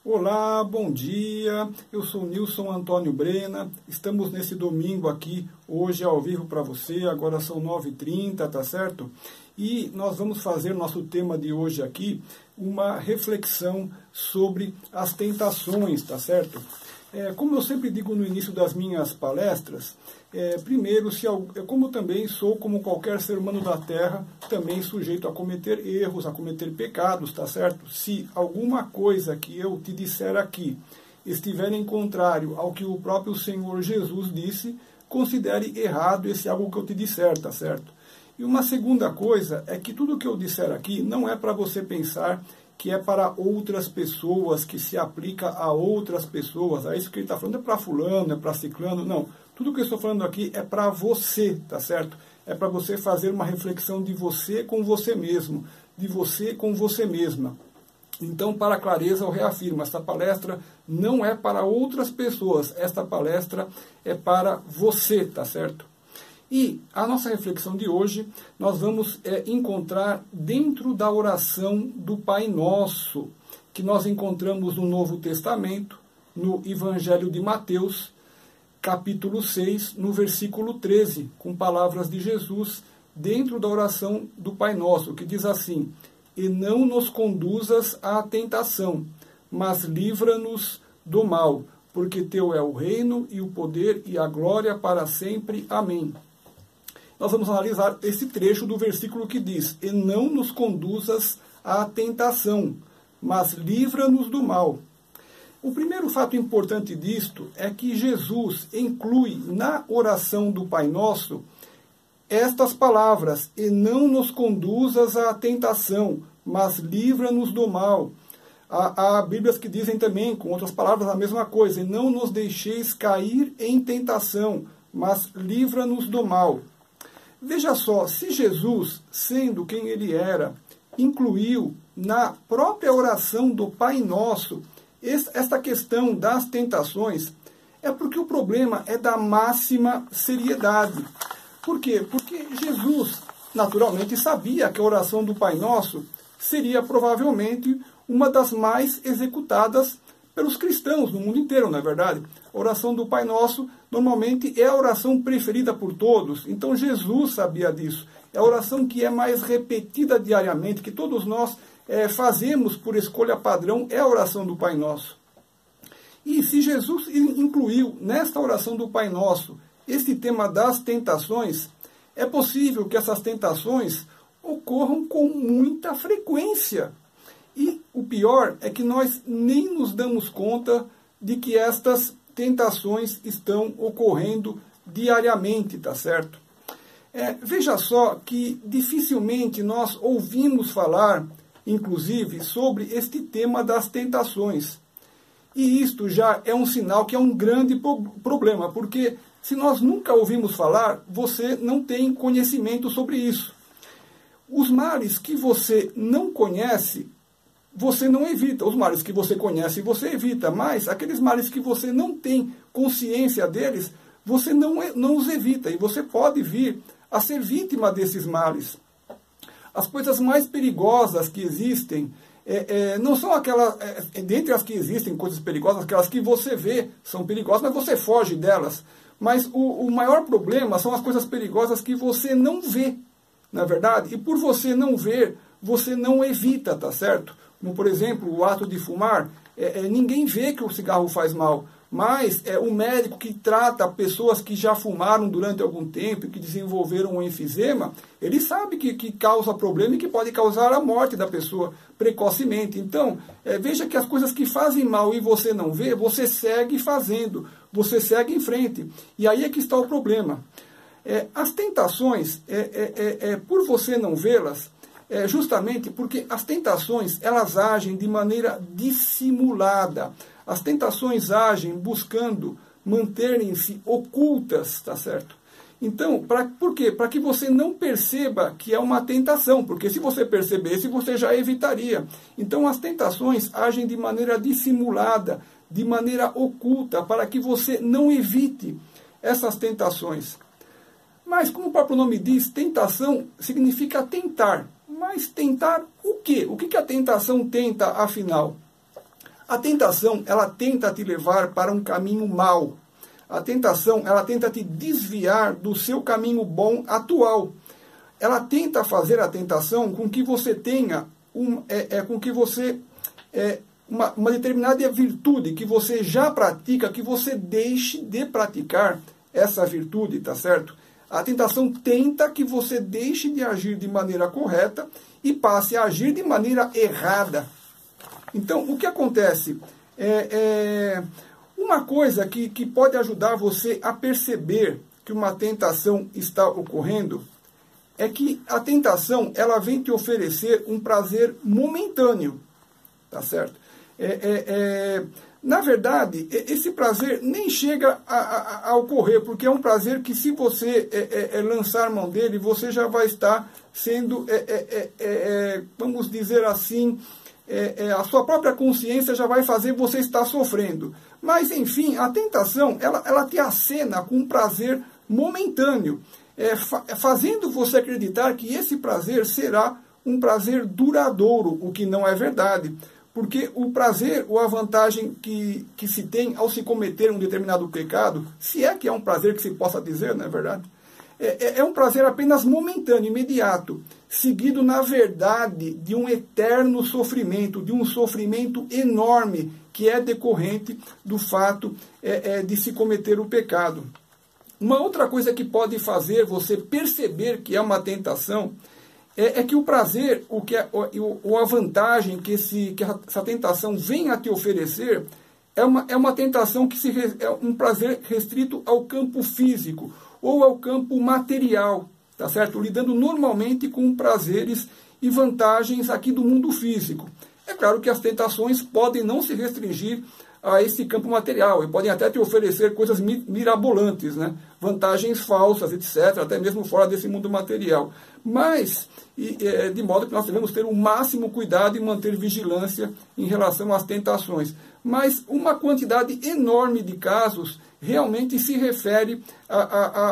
Olá, bom dia, eu sou Nilson Antônio Brena, estamos nesse domingo aqui, hoje ao vivo para você, agora são 9h30, tá certo? E nós vamos fazer nosso tema de hoje aqui, uma reflexão sobre as tentações, tá certo? Como eu sempre digo no início das minhas palestras, primeiro, como também sou como qualquer ser humano da Terra, também sujeito a cometer erros, a cometer pecados, tá certo? Se alguma coisa que eu te disser aqui estiver em contrário ao que o próprio Senhor Jesus disse, considere errado esse algo que eu te disser, tá certo? E uma segunda coisa é que tudo que eu disser aqui não é para você pensar que é para outras pessoas, que se aplica a outras pessoas. É isso que ele está falando, é para fulano, é para ciclano. Não, tudo que eu estou falando aqui é para você, tá certo? É para você fazer uma reflexão de você com você mesmo, de você com você mesma. Então, para clareza, eu reafirmo, esta palestra não é para outras pessoas, esta palestra é para você, tá certo? E a nossa reflexão de hoje, nós vamos encontrar dentro da oração do Pai Nosso, que nós encontramos no Novo Testamento, no Evangelho de Mateus, capítulo 6, no versículo 13, com palavras de Jesus, dentro da oração do Pai Nosso, que diz assim: "E não nos conduzas à tentação, mas livra-nos do mal, porque teu é o reino e o poder e a glória para sempre. Amém." Nós vamos analisar esse trecho do versículo que diz: "E não nos conduzas à tentação, mas livra-nos do mal." O primeiro fato importante disto é que Jesus inclui na oração do Pai Nosso estas palavras: "E não nos conduzas à tentação, mas livra-nos do mal." Há Bíblias que dizem também, com outras palavras, a mesma coisa: "E não nos deixeis cair em tentação, mas livra-nos do mal." Veja só, se Jesus, sendo quem ele era, incluiu na própria oração do Pai Nosso esta questão das tentações, é porque o problema é da máxima seriedade. Por quê? Porque Jesus, naturalmente, sabia que a oração do Pai Nosso seria provavelmente uma das mais executadas pelos cristãos no mundo inteiro, não é verdade? A oração do Pai Nosso normalmente é a oração preferida por todos. Então Jesus sabia disso. É a oração que é mais repetida diariamente, que todos nós fazemos por escolha padrão, é a oração do Pai Nosso. E se Jesus incluiu nesta oração do Pai Nosso esse tema das tentações, é possível que essas tentações ocorram com muita frequência. E o pior é que nós nem nos damos conta de que estas tentações estão ocorrendo diariamente, tá certo? Veja só que dificilmente nós ouvimos falar, inclusive, sobre este tema das tentações. E isto já é um sinal que é um grande problema, porque se nós nunca ouvimos falar, você não tem conhecimento sobre isso. Os males que você não conhece, você não evita. Os males que você conhece, você evita. Mas aqueles males que você não tem consciência deles, você não os evita. E você pode vir a ser vítima desses males. As coisas mais perigosas que existem, não são aquelas, dentre as que existem coisas perigosas, aquelas que você vê são perigosas, mas você foge delas. Mas o maior problema são as coisas perigosas que você não vê, na verdade. E por você não ver, você não evita, tá certo? Como, por exemplo, o ato de fumar, ninguém vê que o cigarro faz mal, mas o médico que trata pessoas que já fumaram durante algum tempo e que desenvolveram um enfisema, ele sabe que causa problema e que pode causar a morte da pessoa precocemente. Então, veja que as coisas que fazem mal e você não vê, você segue fazendo, você segue em frente. E aí é que está o problema. As tentações, por você não vê-las, justamente porque as tentações, elas agem de maneira dissimulada. As tentações agem buscando manterem-se ocultas, tá certo? Então, por quê? Para que você não perceba que é uma tentação, porque se você percebesse, você já evitaria. Então, as tentações agem de maneira dissimulada, de maneira oculta, para que você não evite essas tentações. Mas, como o próprio nome diz, tentação significa tentar. Mas tentar o quê? O que a tentação tenta, afinal? A tentação, ela tenta te levar para um caminho mau. A tentação, ela tenta te desviar do seu caminho bom atual. Ela tenta fazer a tentação com que você tenha uma determinada virtude que você já pratica, que você deixe de praticar essa virtude, tá certo? A tentação tenta que você deixe de agir de maneira correta e passe a agir de maneira errada. Então, o que acontece? Uma coisa que pode ajudar você a perceber que uma tentação está ocorrendo é que a tentação, ela vem te oferecer um prazer momentâneo, tá certo? Na verdade, esse prazer nem chega a ocorrer, porque é um prazer que, se você lançar mão dele, você já vai estar sendo, vamos dizer assim, a sua própria consciência já vai fazer você estar sofrendo. Mas, enfim, a tentação, ela te acena com um prazer momentâneo, fazendo você acreditar que esse prazer será um prazer duradouro, o que não é verdade. Porque o prazer, ou a vantagem que se tem ao se cometer um determinado pecado, se é que é um prazer que se possa dizer, não é verdade? É um prazer apenas momentâneo, imediato, seguido, na verdade, de um eterno sofrimento, de um sofrimento enorme, que é decorrente do fato de se cometer o pecado. Uma outra coisa que pode fazer você perceber que é uma tentação é que o prazer, ou a vantagem que essa tentação vem a te oferecer, é uma tentação é um prazer restrito ao campo físico ou ao campo material, tá certo? Lidando normalmente com prazeres e vantagens aqui do mundo físico. É claro que as tentações podem não se restringir a esse campo material, e podem até te oferecer coisas mirabolantes, né? Vantagens falsas, etc., até mesmo fora desse mundo material. Mas, de modo que nós devemos ter o máximo cuidado e manter vigilância em relação às tentações. Mas uma quantidade enorme de casos realmente se refere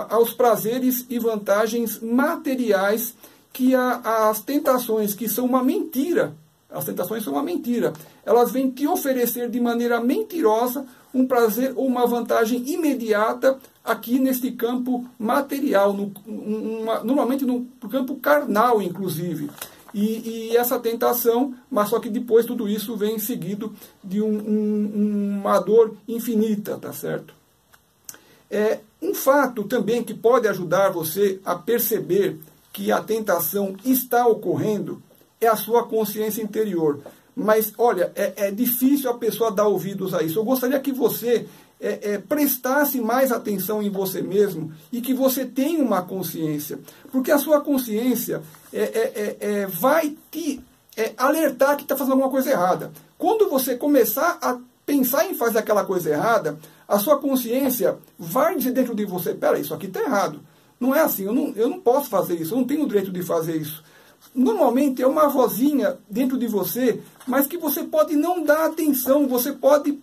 aos prazeres e vantagens materiais que as tentações, que são uma mentira. As tentações são uma mentira. Elas vêm te oferecer de maneira mentirosa um prazer ou uma vantagem imediata aqui neste campo material, normalmente no campo carnal, inclusive. E essa tentação, mas só que depois tudo isso vem seguido de uma dor infinita, tá certo? Um fato também que pode ajudar você a perceber que a tentação está ocorrendo é a sua consciência interior. Mas, olha, é difícil a pessoa dar ouvidos a isso. Eu gostaria que você prestasse mais atenção em você mesmo e que você tenha uma consciência. Porque a sua consciência vai te alertar que está fazendo alguma coisa errada. Quando você começar a pensar em fazer aquela coisa errada, a sua consciência vai dizer dentro de você: peraí, isso aqui está errado. Não é assim, eu não posso fazer isso, eu não tenho o direito de fazer isso. Normalmente é uma vozinha dentro de você, mas que você pode não dar atenção, você pode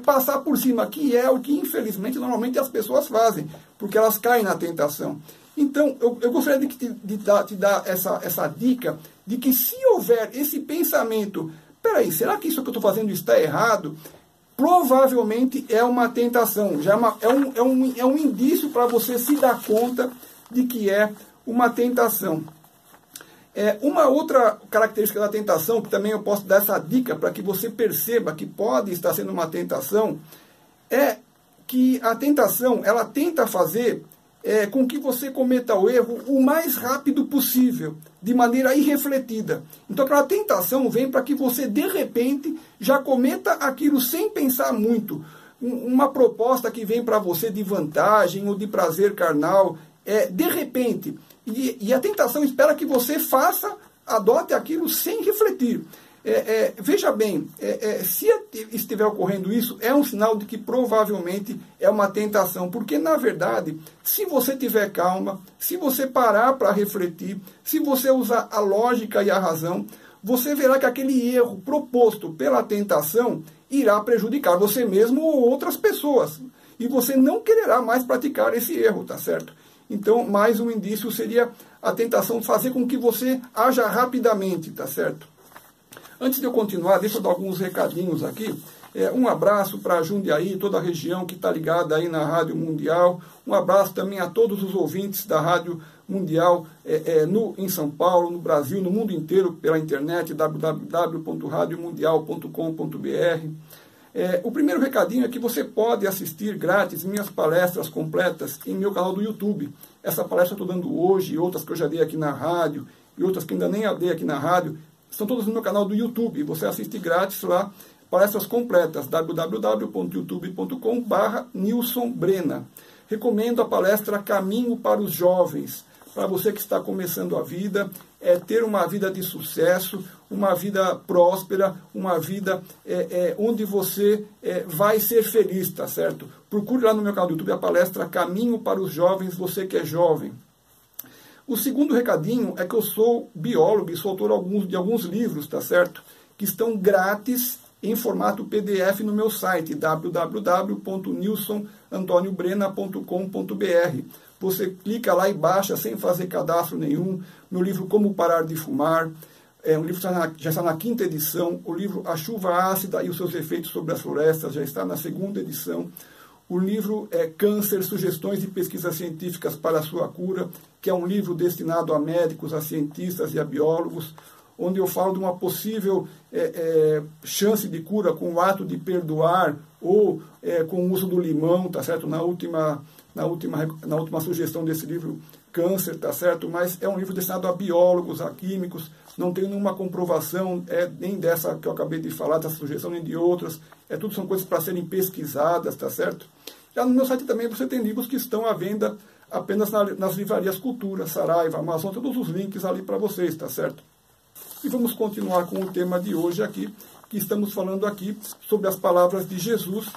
passar por cima, que é o que infelizmente normalmente as pessoas fazem, porque elas caem na tentação. Então, eu gostaria de te dar essa dica de que, se houver esse pensamento, peraí, será que isso que eu estou fazendo está errado? Provavelmente é uma tentação, é um indício para você se dar conta de que é uma tentação. Uma outra característica da tentação, que também eu posso dar essa dica para que você perceba que pode estar sendo uma tentação, é que a tentação, ela tenta fazer com que você cometa o erro o mais rápido possível, de maneira irrefletida. Então aquela tentação vem para que você, de repente, já cometa aquilo sem pensar muito. Uma proposta que vem para você de vantagem ou de prazer carnal, de repente. E a tentação espera que você adote aquilo sem refletir. Veja bem, se estiver ocorrendo isso, é um sinal de que provavelmente é uma tentação. Porque, na verdade, se você tiver calma, se você parar para refletir, se você usar a lógica e a razão, você verá que aquele erro proposto pela tentação irá prejudicar você mesmo ou outras pessoas. E você não quererá mais praticar esse erro, tá certo? Então, mais um indício seria a tentação de fazer com que você haja rapidamente, tá certo? Antes de eu continuar, deixa eu dar alguns recadinhos aqui. Um abraço para Jundiaí, toda a região que está ligada aí na Rádio Mundial. Um abraço também a todos os ouvintes da Rádio Mundial em São Paulo, no Brasil, no mundo inteiro, pela internet, www.radiomundial.com.br. O primeiro recadinho é que você pode assistir grátis minhas palestras completas em meu canal do YouTube. Essa palestra eu estou dando hoje, e outras que eu já dei aqui na rádio, e outras que ainda nem dei aqui na rádio, estão todas no meu canal do YouTube. Você assiste grátis lá, palestras completas, www.youtube.com/Nilson Brena. Recomendo a palestra Caminho para os Jovens. Para você que está começando a vida, ter uma vida de sucesso, uma vida próspera, uma vida onde você vai ser feliz, tá certo? Procure lá no meu canal do YouTube a palestra Caminho para os Jovens, você que é jovem. O segundo recadinho é que eu sou biólogo e sou autor de alguns livros, tá certo? Que estão grátis em formato PDF no meu site, www.nilsonantoniobrena.com.br. Você clica lá e baixa sem fazer cadastro nenhum. Meu livro Como Parar de Fumar, um livro que já está na 5ª edição. O livro A Chuva Ácida e os Seus Efeitos sobre as Florestas já está na 2ª edição. O livro Câncer, Sugestões de Pesquisas Científicas para a Sua Cura, que é um livro destinado a médicos, a cientistas e a biólogos, onde eu falo de uma possível chance de cura com o ato de perdoar ou com o uso do limão, tá certo? Na última sugestão desse livro, Câncer, tá certo? Mas é um livro destinado a biólogos, a químicos, não tem nenhuma comprovação, nem dessa que eu acabei de falar, dessa sugestão, nem de outras. Tudo são coisas para serem pesquisadas, tá certo? Já no meu site também você tem livros que estão à venda apenas nas livrarias Cultura, Saraiva, Amazon, todos os links ali para vocês, tá certo? E vamos continuar com o tema de hoje aqui, que estamos falando aqui sobre as palavras de Jesus,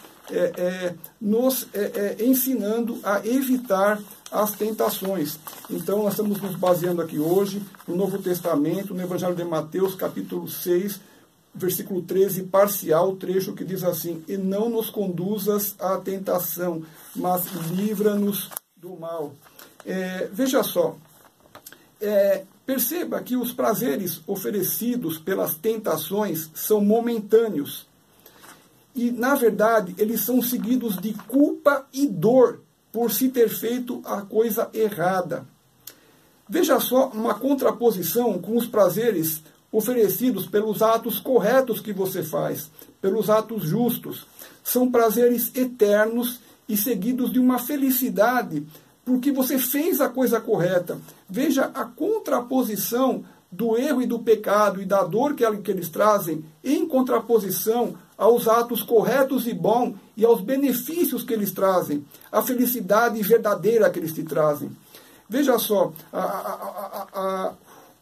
nos ensinando a evitar as tentações. Então, nós estamos nos baseando aqui hoje no Novo Testamento, no Evangelho de Mateus, capítulo 6, versículo 13, parcial, trecho que diz assim: e não nos conduzas à tentação, mas livra-nos do mal. Veja só, perceba que os prazeres oferecidos pelas tentações são momentâneos. E, na verdade, eles são seguidos de culpa e dor por se ter feito a coisa errada. Veja só uma contraposição com os prazeres oferecidos pelos atos corretos que você faz, pelos atos justos. São prazeres eternos e seguidos de uma felicidade porque você fez a coisa correta. Veja a contraposição do erro e do pecado e da dor que eles trazem em contraposição aos atos corretos e bons e aos benefícios que eles trazem, a felicidade verdadeira que eles te trazem. Veja só,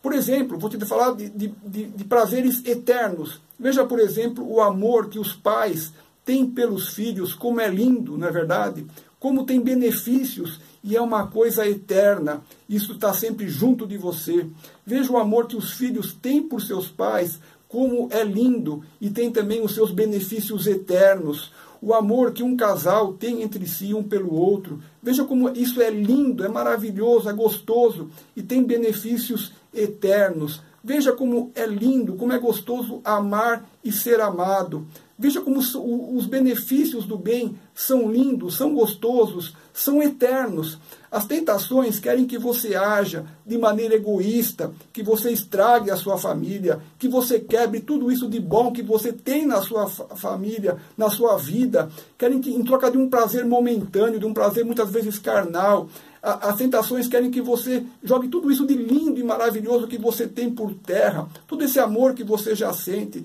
por exemplo, vou te falar de prazeres eternos. Veja, por exemplo, o amor que os pais têm pelos filhos, como é lindo, não é verdade? Como tem benefícios e é uma coisa eterna. Isso está sempre junto de você. Veja o amor que os filhos têm por seus pais, como é lindo e tem também os seus benefícios eternos. O amor que um casal tem entre si, um pelo outro. Veja como isso é lindo, é maravilhoso, é gostoso e tem benefícios eternos. Veja como é lindo, como é gostoso amar e ser amado. Veja como os benefícios do bem são lindos, são gostosos, são eternos. As tentações querem que você haja de maneira egoísta, que você estrague a sua família, que você quebre tudo isso de bom que você tem na sua família, na sua vida. Querem que, em troca de um prazer momentâneo, de um prazer muitas vezes carnal, as tentações querem que você jogue tudo isso de lindo e maravilhoso que você tem por terra, todo esse amor que você já sente,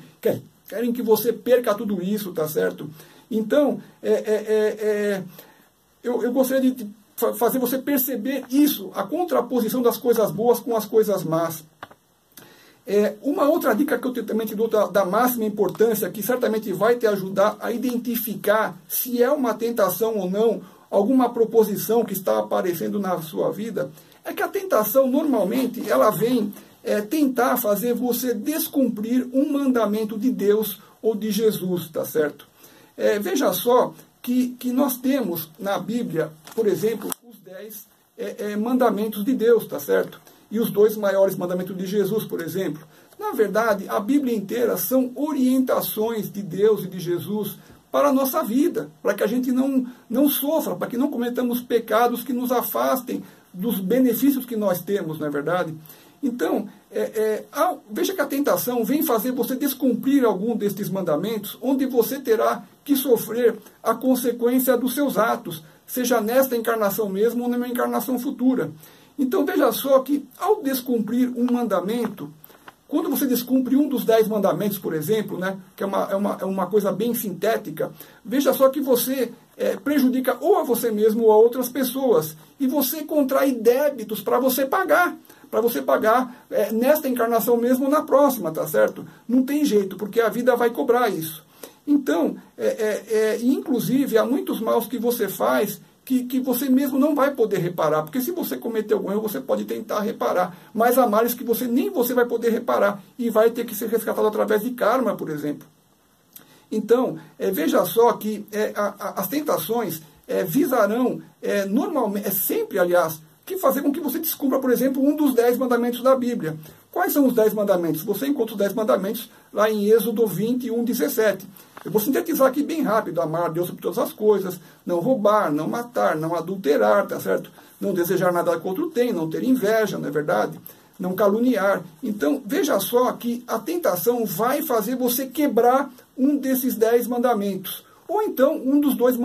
querem que você perca tudo isso, tá certo? Então, eu gostaria de fazer você perceber isso, a contraposição das coisas boas com as coisas más. Uma outra dica que eu também te dou da máxima importância, que certamente vai te ajudar a identificar se é uma tentação ou não, alguma proposição que está aparecendo na sua vida, é que a tentação, normalmente, ela vem tentar fazer você descumprir um mandamento de Deus ou de Jesus, tá certo? Veja só que nós temos na Bíblia, por exemplo, os 10 mandamentos de Deus, tá certo? E os 2 maiores mandamentos de Jesus, por exemplo. Na verdade, a Bíblia inteira são orientações de Deus e de Jesus para a nossa vida, para que a gente não sofra, para que não cometamos pecados que nos afastem dos benefícios que nós temos, não é verdade? Então, veja que a tentação vem fazer você descumprir algum destes mandamentos, onde você terá que sofrer a consequência dos seus atos, seja nesta encarnação mesmo ou numa encarnação futura. Então, veja só que, ao descumprir um mandamento, quando você descumpre um dos 10 mandamentos, por exemplo, né, que é uma coisa bem sintética, veja só que você prejudica ou a você mesmo ou a outras pessoas. E você contrai débitos para você pagar. Nesta encarnação mesmo ou na próxima, tá certo? Não tem jeito, porque a vida vai cobrar isso. Então, inclusive, há muitos maus que você faz que você mesmo não vai poder reparar, porque se você cometer algum erro, você pode tentar reparar, mas há males que nem você vai poder reparar, e vai ter que ser resgatado através de karma, por exemplo. Então, veja só que as tentações visarão, normalmente, sempre, aliás, que fazer com que você descubra, por exemplo, um dos 10 mandamentos da Bíblia. Quais são os 10 mandamentos? Você encontra os 10 mandamentos lá em Êxodo 21, 17. Eu vou sintetizar aqui bem rápido: amar a Deus sobre todas as coisas, não roubar, não matar, não adulterar, tá certo? Não desejar nada que outro tem, não ter inveja, não é verdade? Não caluniar. Então, veja só que a tentação vai fazer você quebrar um desses 10 mandamentos. Ou então, um dos 2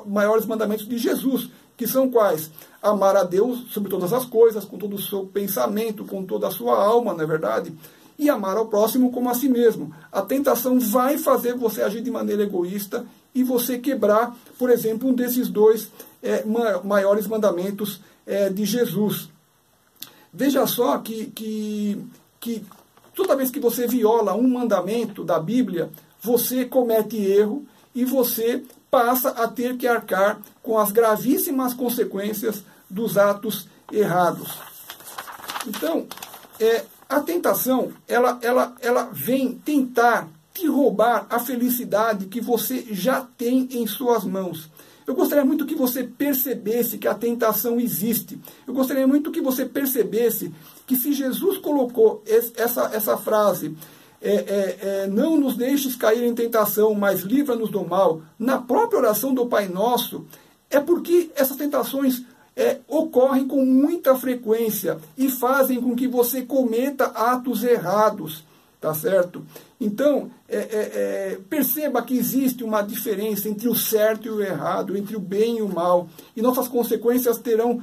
maiores mandamentos de Jesus, que são quais? Amar a Deus sobre todas as coisas, com todo o seu pensamento, com toda a sua alma, não é verdade? E amar ao próximo como a si mesmo. A tentação vai fazer você agir de maneira egoísta e você quebrar, por exemplo, um desses 2 maiores mandamentos de Jesus. Veja só que toda vez que você viola um mandamento da Bíblia, você comete erro e você passa a ter que arcar com as gravíssimas consequências dos atos errados. Então, a tentação, ela vem tentar te roubar a felicidade que você já tem em suas mãos. Eu gostaria muito que você percebesse que a tentação existe. Eu gostaria muito que você percebesse que se Jesus colocou essa frase, não nos deixes cair em tentação, mas livra-nos do mal, na própria oração do Pai Nosso, é porque essas tentações ocorrem com muita frequência e fazem com que você cometa atos errados, tá certo? Então, perceba que existe uma diferença entre o certo e o errado, entre o bem e o mal, e nossas consequências terão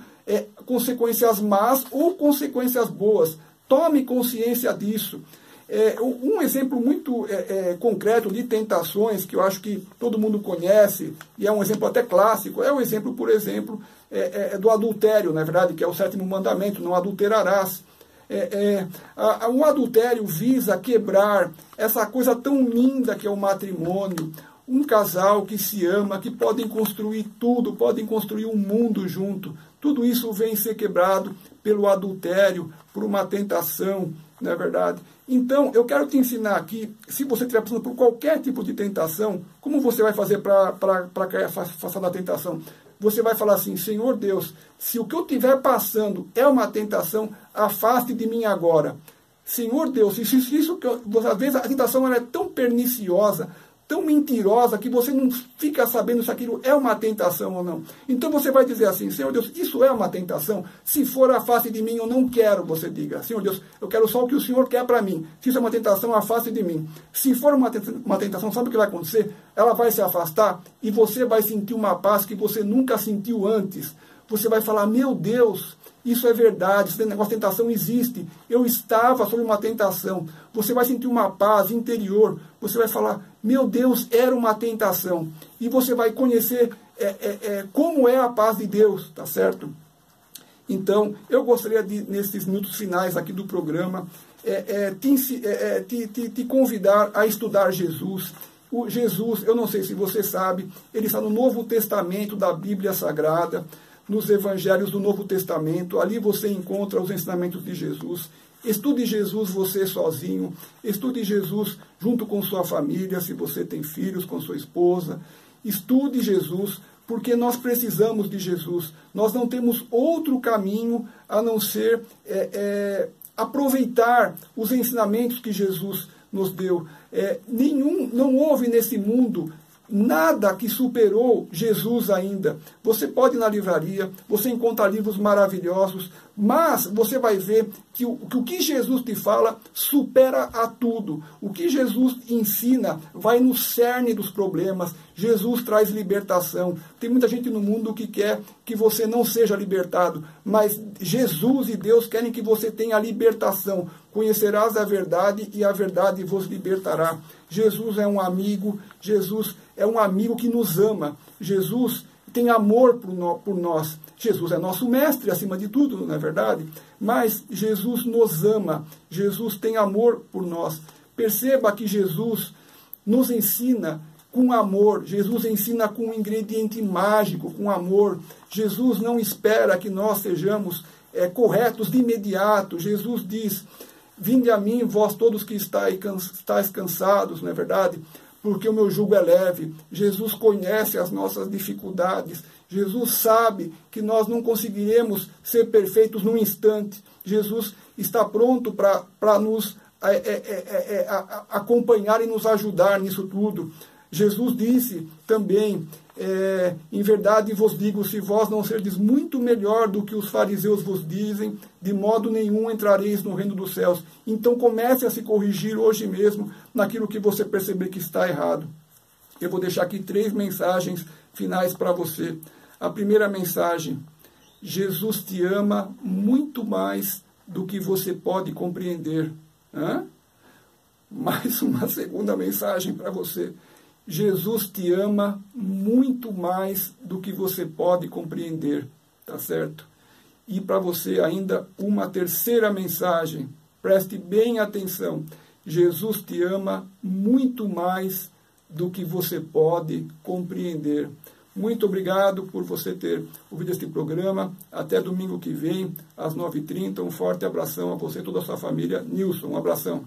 consequências más ou consequências boas. Tome consciência disso. Um exemplo muito concreto de tentações, que eu acho que todo mundo conhece, e é um exemplo até clássico, é o exemplo, por exemplo, do adultério, na verdade, que é o 7º mandamento: não adulterarás. Um adultério visa quebrar essa coisa tão linda que é o matrimônio. Um casal que se ama, que podem construir tudo, podem construir um mundo junto. Tudo isso vem ser quebrado pelo adultério, por uma tentação, não é verdade? Então, eu quero te ensinar aqui, se você estiver passando por qualquer tipo de tentação, como você vai fazer para afastar da tentação? Você vai falar assim: Senhor Deus, se o que eu estiver passando é uma tentação, afaste de mim agora. Senhor Deus, às vezes a tentação ela é tão perniciosa, tão mentirosa, que você não fica sabendo se aquilo é uma tentação ou não. Então você vai dizer assim: Senhor Deus, isso é uma tentação? Se for, afaste de mim, eu não quero. Você diga: Senhor Deus, eu quero só o que o Senhor quer para mim. Se isso é uma tentação, afaste de mim. Se for uma tentação, sabe o que vai acontecer? Ela vai se afastar e você vai sentir uma paz que você nunca sentiu antes. Você vai falar: meu Deus, isso é verdade, esse negócio de tentação existe. Eu estava sob uma tentação. Você vai sentir uma paz interior. Você vai falar: meu Deus, era uma tentação. E você vai conhecer como é a paz de Deus, tá certo? Então, eu gostaria de, nesses minutos finais aqui do programa, te convidar a estudar Jesus. O Jesus, eu não sei se você sabe, ele está no Novo Testamento da Bíblia Sagrada, nos Evangelhos do Novo Testamento. Ali você encontra os ensinamentos de Jesus. Estude Jesus você sozinho, estude Jesus junto com sua família, se você tem filhos, com sua esposa. Estude Jesus, porque nós precisamos de Jesus. Nós não temos outro caminho a não ser aproveitar os ensinamentos que Jesus nos deu. Não houve nesse mundo nada que superou Jesus ainda. Você pode ir na livraria, você encontra livros maravilhosos, mas você vai ver que o que Jesus te fala supera a tudo. O que Jesus ensina vai no cerne dos problemas. Jesus traz libertação. Tem muita gente no mundo que quer que você não seja libertado, mas Jesus e Deus querem que você tenha a libertação. Conhecerás a verdade e a verdade vos libertará. Jesus é um amigo, Jesus é um amigo que nos ama. Jesus tem amor por nós. Jesus é nosso mestre, acima de tudo, não é verdade? Mas Jesus nos ama. Jesus tem amor por nós. Perceba que Jesus nos ensina com amor. Jesus ensina com um ingrediente mágico, com amor. Jesus não espera que nós sejamos corretos de imediato. Jesus diz: vinde a mim, vós todos que estáis cansados, não é verdade? Porque o meu jugo é leve. Jesus conhece as nossas dificuldades. Jesus sabe que nós não conseguiremos ser perfeitos num instante. Jesus está pronto para nos acompanhar e nos ajudar nisso tudo. Jesus disse também, em verdade vos digo, se vós não serdes muito melhor do que os fariseus vos dizem, de modo nenhum entrareis no reino dos céus. Então comece a se corrigir hoje mesmo naquilo que você perceber que está errado. Eu vou deixar aqui 3 mensagens finais para você. A primeira mensagem: Jesus te ama muito mais do que você pode compreender. Mais uma segunda mensagem para você: Jesus te ama muito mais do que você pode compreender, tá certo? E para você ainda uma terceira mensagem, preste bem atenção: Jesus te ama muito mais do que você pode compreender. Muito obrigado por você ter ouvido este programa. Até domingo que vem, às 9h30. Um forte abração a você e toda a sua família. Nilson, um abração.